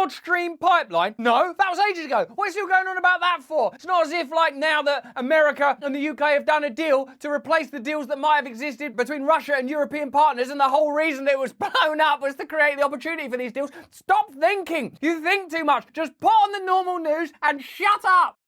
Nord Stream pipeline? No, that was ages ago. What are you still going on about that for? It's not as if like now that America and the UK have done a deal to replace the deals that might have existed between Russia and European partners, and the whole reason it was blown up was to create the opportunity for these deals. Stop thinking. You think too much. Just put on the normal news and shut up.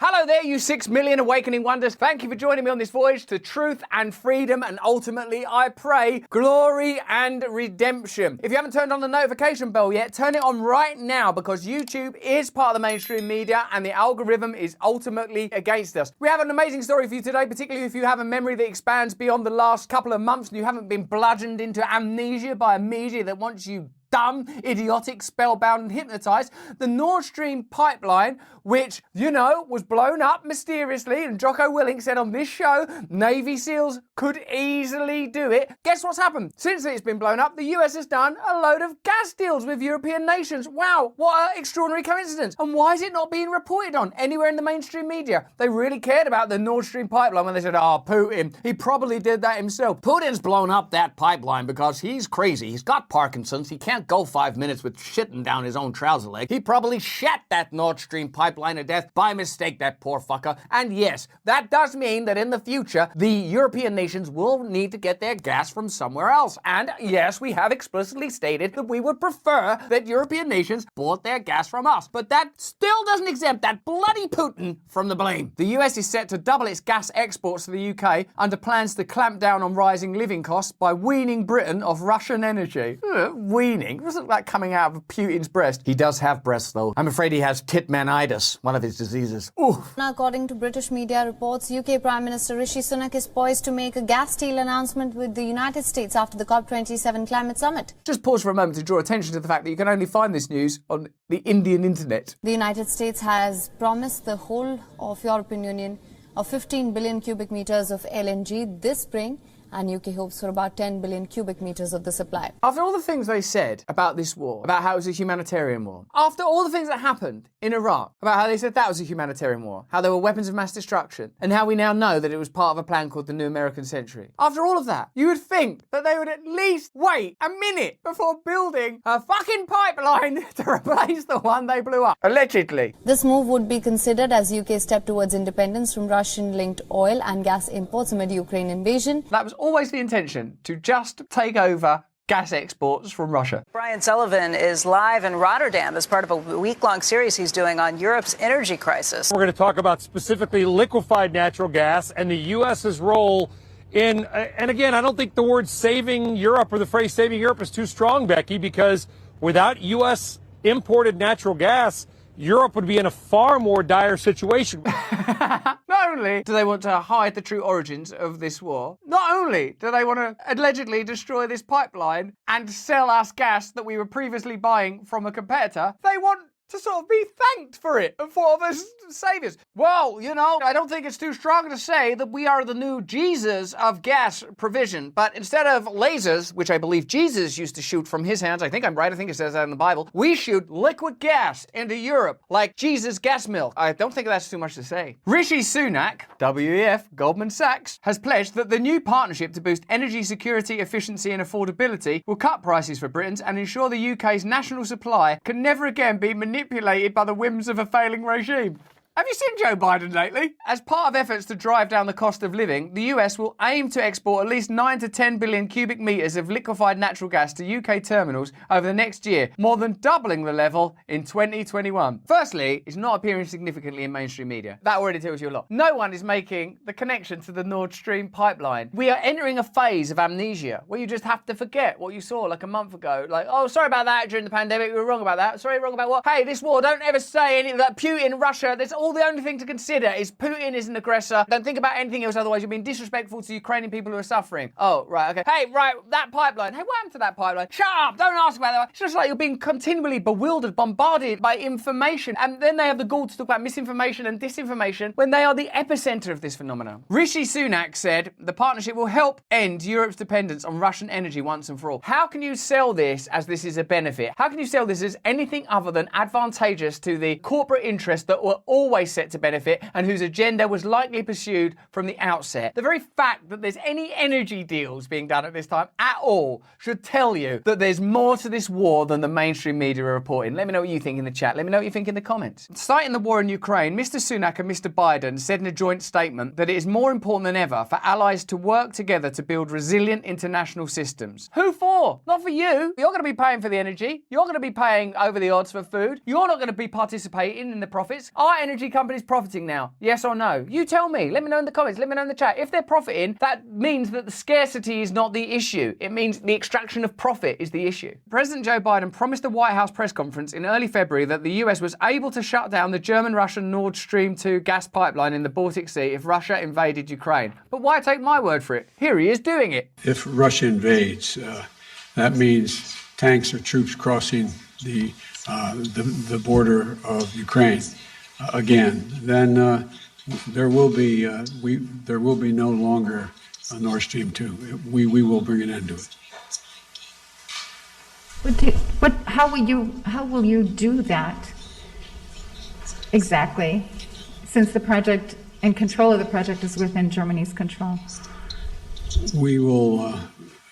Hello there, you 6 million awakening wonders. Thank you for joining me on this voyage to truth and freedom, and ultimately, I pray, glory and redemption. If you haven't turned on the notification bell yet, turn it on right now, because YouTube is part of the mainstream media and the algorithm is ultimately against us. We have an amazing story for you today, particularly if you have a memory that expands beyond the last couple of months and you haven't been bludgeoned into amnesia by a media that wants you dumb, idiotic, spellbound and hypnotized. The Nord Stream pipeline, which, you know, was blown up mysteriously, and Jocko Willink said on this show, Navy SEALs could easily do it. Guess what's happened? Since it's been blown up, the US has done a load of gas deals with European nations. Wow, what an extraordinary coincidence. And why is it not being reported on anywhere in the mainstream media? They really cared about the Nord Stream pipeline when they said, oh, Putin, he probably did that himself. Putin's blown up that pipeline because he's crazy. He's got Parkinson's. He can't go 5 minutes with shitting down his own trouser leg. He probably shat that Nord Stream pipeline to death by mistake, that poor fucker. And yes, that does mean that in the future, the European nations will need to get their gas from somewhere else. And yes, we have explicitly stated that we would prefer that European nations bought their gas from us. But that still doesn't exempt that bloody Putin from the blame. The US is set to double its gas exports to the UK under plans to clamp down on rising living costs by weaning Britain off Russian energy. Weaning? It wasn't like coming out of Putin's breast. He does have breasts, though. I'm afraid he has titmanitis, one of his diseases. Oof. Now, according to British media reports, UK Prime Minister Rishi Sunak is poised to make a gas deal announcement with the United States after the COP27 climate summit. Just pause for a moment to draw attention to the fact that you can only find this news on the Indian internet. The United States has promised the whole of European Union of 15 billion cubic meters of LNG this spring, and UK hopes for about 10 billion cubic meters of the supply. After all the things they said about this war, about how it was a humanitarian war, after all the things that happened in Iraq, about how they said that was a humanitarian war, how there were weapons of mass destruction, and how we now know that it was part of a plan called the New American Century. After all of that, you would think that they would at least wait a minute before building a fucking pipeline to replace the one they blew up. Allegedly. This move would be considered as UK step towards independence from Russian-linked oil and gas imports amid Ukraine invasion. That was always the intention, to just take over gas exports from Russia. Brian Sullivan is live in Rotterdam as part of a week-long series he's doing on Europe's energy crisis. We're going to talk about specifically liquefied natural gas and the U.S.'s role in, and again, I don't think the word saving Europe or the phrase saving Europe is too strong, Becky, because without U.S. imported natural gas, Europe would be in a far more dire situation. Not only do they want to hide the true origins of this war, not only do they want to allegedly destroy this pipeline and sell us gas that we were previously buying from a competitor, they want to sort of be thanked for it and thought of as saviors. Well, you know, I don't think it's too strong to say that we are the new Jesus of gas provision, but instead of lasers, which I believe Jesus used to shoot from his hands, I think I'm right, I think it says that in the Bible, we shoot liquid gas into Europe, like Jesus gas milk. I don't think that's too much to say. Rishi Sunak, WEF, Goldman Sachs, has pledged that the new partnership to boost energy security, efficiency and affordability will cut prices for Britons and ensure the UK's national supply can never again be manipulated by the whims of a failing regime. Have you seen Joe Biden lately? As part of efforts to drive down the cost of living, the US will aim to export at least 9 to 10 billion cubic metres of liquefied natural gas to UK terminals over the next year, more than doubling the level in 2021. Firstly, it's not appearing significantly in mainstream media. That already tells you a lot. No one is making the connection to the Nord Stream pipeline. We are entering a phase of amnesia where you just have to forget what you saw like a month ago. Like, oh, sorry about that during the pandemic, we were wrong about that. Sorry, wrong about what? Hey, this war, don't ever say anything like Putin, Russia, there's all the only thing to consider is Putin is an aggressor. Don't think about anything else, otherwise you're being disrespectful to Ukrainian people who are suffering. Oh, right, okay. Hey, right, that pipeline. Hey, what happened to that pipeline? Shut up, don't ask about that. It's just like you're being continually bewildered, bombarded by information, and then they have the gall to talk about misinformation and disinformation when they are the epicenter of this phenomenon. Rishi Sunak said the partnership will help end Europe's dependence on Russian energy once and for all. How can you sell this as this is a benefit? How can you sell this as anything other than advantageous to the corporate interests that were always always set to benefit and whose agenda was likely pursued from the outset. The very fact that there's any energy deals being done at this time at all should tell you that there's more to this war than the mainstream media are reporting. Let me know what you think in the chat. Let me know what you think in the comments. Citing the war in Ukraine, Mr. Sunak and Mr. Biden said in a joint statement that it is more important than ever for allies to work together to build resilient international systems. Who for? Not for you. You're going to be paying for the energy. You're going to be paying over the odds for food. You're not going to be participating in the profits. Are energy companies profiting now? Yes or no? You tell me. Let me know in the comments. Let me know in the chat. If they're profiting, that means that the scarcity is not the issue. It means the extraction of profit is the issue. President Joe Biden promised a White House press conference in early February that the US was able to shut down the German-Russian Nord Stream 2 gas pipeline in the Baltic Sea if Russia invaded Ukraine. But why take my word for it? Here he is doing it. If Russia invades, that means tanks or troops crossing the border of Ukraine again. Then there will be no longer a Nord Stream 2. We will bring an end to it. How will you do that exactly, since the project and control of the project is within Germany's control? We will,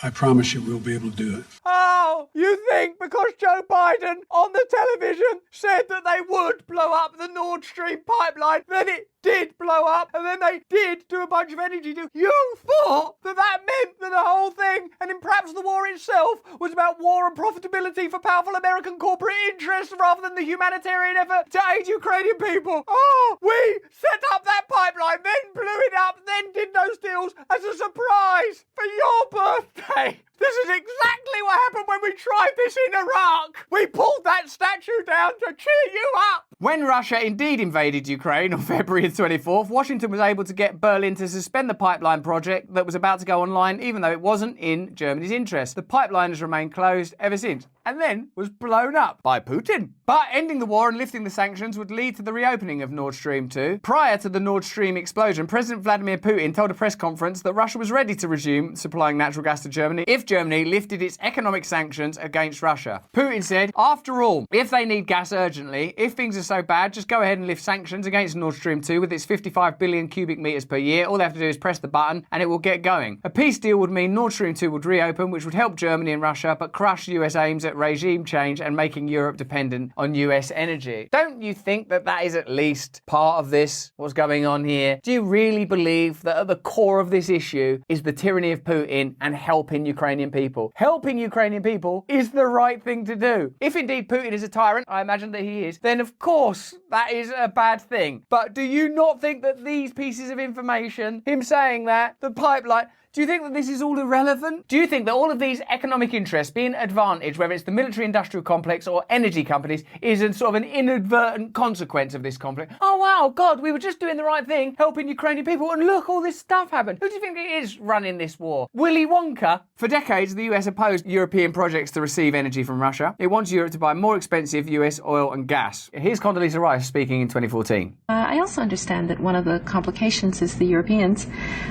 I promise you, we'll be able to do it. Oh, you think because Joe Biden on the television said that they would blow up the Nord Stream pipeline, then it did blow up, and then they did do a bunch of energy deals. You thought that that meant that the whole thing, and then perhaps the war itself, was about war and profitability for powerful American corporate interests rather than the humanitarian effort to aid Ukrainian people. Oh, we set up that pipeline, then blew it up, then did those deals as a surprise for your birthday. This is exactly what happened when we tried this in Iraq. We pulled that statue down to cheer you up. When Russia indeed invaded Ukraine on February 24th, Washington was able to get Berlin to suspend the pipeline project that was about to go online, even though it wasn't in Germany's interest. The pipeline has remained closed ever since, and then was blown up by Putin. But ending the war and lifting the sanctions would lead to the reopening of Nord Stream 2. Prior to the Nord Stream explosion, President Vladimir Putin told a press conference that Russia was ready to resume supplying natural gas to Germany if Germany lifted its economic sanctions against Russia. Putin said, after all, if they need gas urgently, if things are so bad, just go ahead and lift sanctions against Nord Stream 2 with its 55 billion cubic meters per year. All they have to do is press the button and it will get going. A peace deal would mean Nord Stream 2 would reopen, which would help Germany and Russia, but crush US aims at regime change and making Europe dependent on US energy. Don't you think that that is at least part of this, what's going on here? Do you really believe that at the core of this issue is the tyranny of Putin and helping Ukrainian people? Helping Ukrainian people is the right thing to do. If indeed Putin is a tyrant, I imagine that he is, then of course that is a bad thing. But do you not think that these pieces of information, him saying that, the pipeline, do you think that this is all irrelevant? Do you think that all of these economic interests being advantaged, whether it's the military-industrial complex or energy companies, is a sort of an inadvertent consequence of this conflict? Oh wow, God, we were just doing the right thing, helping Ukrainian people, and look, all this stuff happened. Who do you think it is running this war? Willy Wonka? For decades, the US opposed European projects to receive energy from Russia. It wants Europe to buy more expensive US oil and gas. Here's Condoleezza Rice speaking in 2014. I also understand that one of the complications is the Europeans,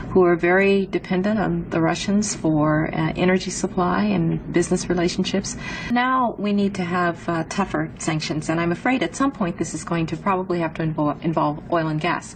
who are very dependent on the Russians for energy supply and business relationships. Now we need to have tougher sanctions, and I'm afraid at some point this is going to probably have to involve oil and gas.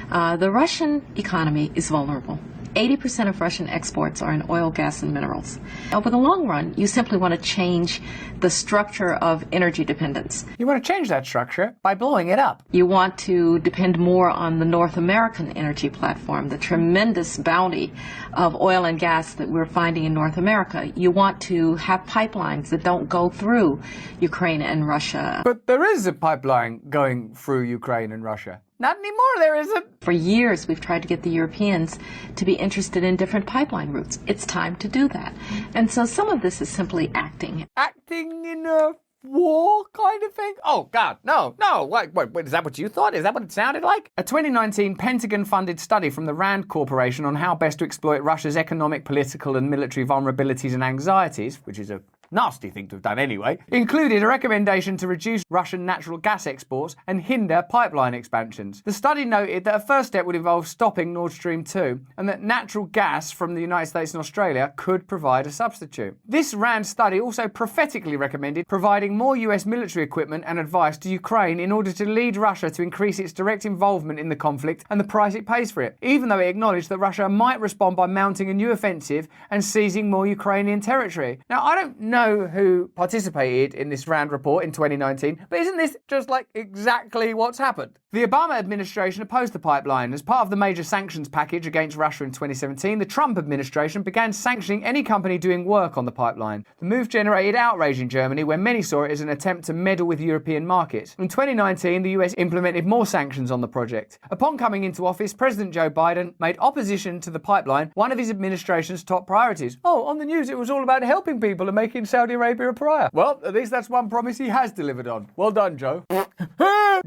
The Russian economy is vulnerable. 80% of Russian exports are in oil, gas, and minerals. Over the long run, you simply want to change the structure of energy dependence. You want to change that structure by blowing it up. You want to depend more on the North American energy platform, the tremendous bounty of oil and gas that we're finding in North America. You want to have pipelines that don't go through Ukraine and Russia. But there is a pipeline going through Ukraine and Russia. Not anymore, there isn't. For years, we've tried to get the Europeans to be interested in different pipeline routes. It's time to do that. And so some of this is simply acting. Acting in a war kind of thing? Oh, God, no. Wait, is that what you thought? Is that what it sounded like? A 2019 Pentagon-funded study from the Rand Corporation on how best to exploit Russia's economic, political, and military vulnerabilities and anxieties, which is a nasty thing to have done anyway, included a recommendation to reduce Russian natural gas exports and hinder pipeline expansions. The study noted that a first step would involve stopping Nord Stream 2 and that natural gas from the United States and Australia could provide a substitute. This RAND study also prophetically recommended providing more US military equipment and advice to Ukraine in order to lead Russia to increase its direct involvement in the conflict and the price it pays for it, even though it acknowledged that Russia might respond by mounting a new offensive and seizing more Ukrainian territory. Now, I don't know who participated in this RAND report in 2019, but isn't this just like exactly what's happened? The Obama administration opposed the pipeline. As part of the major sanctions package against Russia in 2017, the Trump administration began sanctioning any company doing work on the pipeline. The move generated outrage in Germany, where many saw it as an attempt to meddle with European markets. In 2019, the US implemented more sanctions on the project. Upon coming into office, President Joe Biden made opposition to the pipeline one of his administration's top priorities. Oh, on the news it was all about helping people and making Saudi Arabia a pariah. Well, at least that's one promise he has delivered on. Well done, Joe.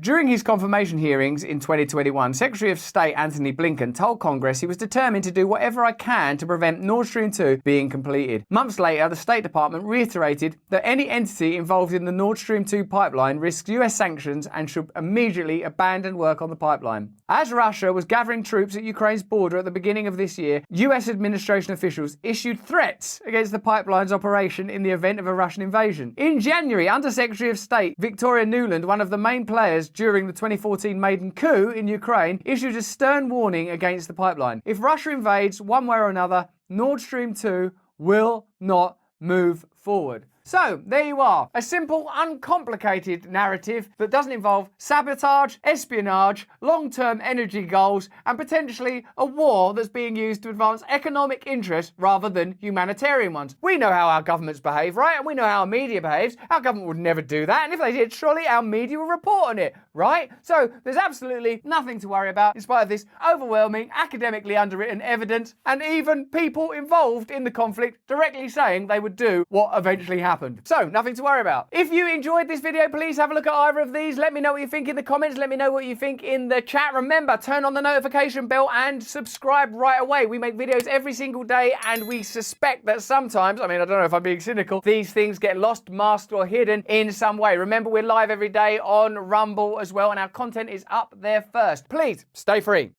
During his confirmation hearings in 2021, Secretary of State Antony Blinken told Congress he was determined to do whatever I can to prevent Nord Stream 2 being completed. Months later, the State Department reiterated that any entity involved in the Nord Stream 2 pipeline risks US sanctions and should immediately abandon work on the pipeline. As Russia was gathering troops at Ukraine's border at the beginning of this year, US administration officials issued threats against the pipeline's operation in the event of a Russian invasion. In January, Under Secretary of State Victoria Nuland, one of the main players during the 2014 maiden coup in Ukraine, issued a stern warning against the pipeline. If Russia invades one way or another, Nord Stream 2 will not move forward. So, there you are. A simple, uncomplicated narrative that doesn't involve sabotage, espionage, long-term energy goals, and potentially a war that's being used to advance economic interests rather than humanitarian ones. We know how our governments behave, right? And we know how our media behaves. Our government would never do that, and if they did, surely our media will report on it, right? So, there's absolutely nothing to worry about in spite of this overwhelming, academically underwritten evidence, and even people involved in the conflict directly saying they would do what eventually happened. So, nothing to worry about. If you enjoyed this video, please have a look at either of these. Let me know what you think in the comments. Let me know what you think in the chat. Remember, turn on the notification bell and subscribe right away. We make videos every single day, and we suspect that sometimes, I don't know if I'm being cynical, these things get lost, masked, or hidden in some way. Remember, we're live every day on Rumble as well, and our content is up there first. Please, stay free.